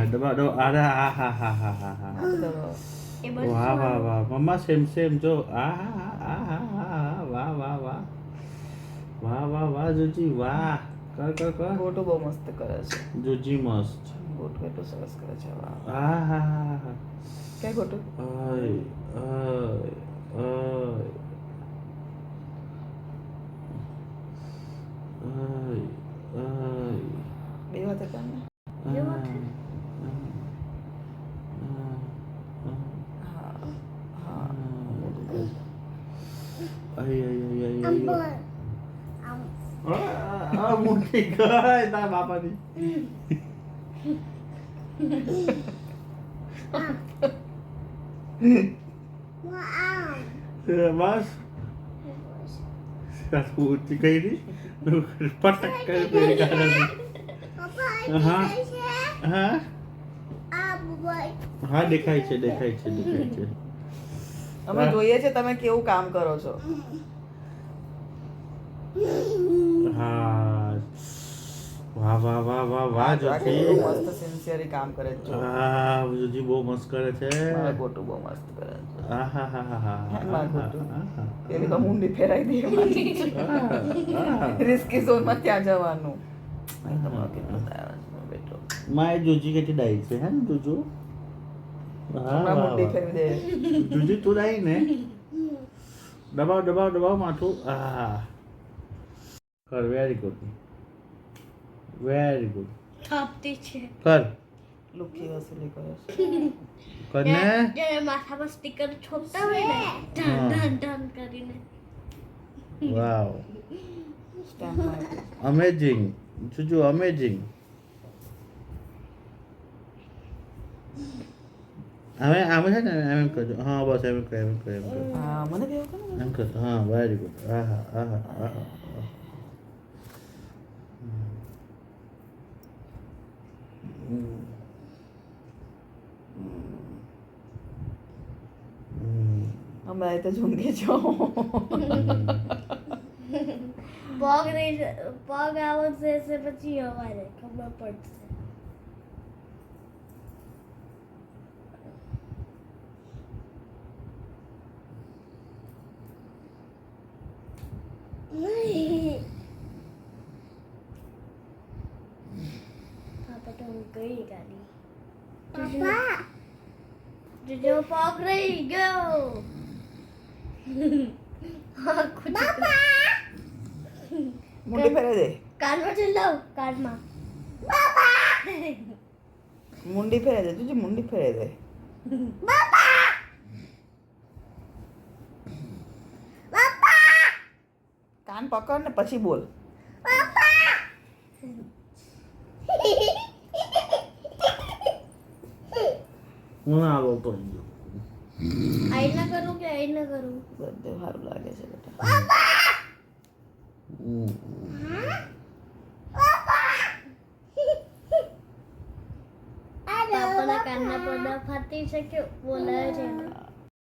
દબા દો. અરે હા હા હા હા હા હા. વાહ વાહ વાહ મમ્મા સેમ જો. વાહ વાહ વાહ વાહ વાહ વાહ જુજી વાહ. કર ગોટો બહુ મસ્ત કરે છે. જુજી મસ્ત. ગોટો એટલું સરસ કરે છે. વાહ હા હા હા હા. ક્યાં ગોટો? બે વાત હતા ને. મોટી ગાય તારા બાપાની. બસ ઊંચી કઈ દી પટક કરી પેલી કાઢી. હા હા હા દેખાય છે. અમે જોઈએ છે તમે કેવું કામ કરો છો. હા વાહ વાહ વાહ વાહ વાહ આ જો આ કેટલું જ્યોતિ. મસ્ત સિન્સિયરી કામ કરે છે. જો હા જ્યોતિ બહુ મસ્ત કરે છે. મારા ગોટુ બહુ મસ્ત કરે છે. હા હા હા હા મારા ગોટુ પેલી તો ઊંડી ફેરાઈ દે એમાંથી. રિસ્કી ઝોનમાં ત્યાં જવાનું. અહીં તમારો કેટલો ડાયો છે મારો બેટો. માય જુજી કેટલી ડાઈ છે હે ને જુજુ. હા હમણાં વાહ મુંડી વાહ ફેરવી દે. જુજી તું ડાઈ ને. દબાવ માથું. હા કર વેરી ગુડ થાપતી છે. કર લુખી વસૂલી કરે છે. કરને. જ્યારે માથા પર સ્ટીકર છોપતા હોય ને ઢન કરીને. વાવ સ્ટેમ્પમાં આપ્યું છે. અમેઝિંગ જુજુ અમેઝિંગ. હવે આમ છે ને એમ કરજો. હા બસ એમ કર. હા મને કેવું કરે ને. એમ કર. હા વેરી ગુડ. આહા. હમણાં તો ઝૂંઘે છો. પગ આવશે પછી અમારે ખબર પડશે. પાપા તો ગઈ ગાડી. જો પગ રહી ગયો. મુંડી ફેરવી દે. કાનમાં ચલાવ કારમાં. મુંડી ફેરવી દે. તુજી મુંડી ફેરવી દે. કાન પકડ ને પછી બોલ. હું આવો તો આઈના કરું કે આઈના કરું. બધું સારું લાગે છે બેટા. પાપાના કાનના પડદા ફાટી છે કે બોલાય છે ને.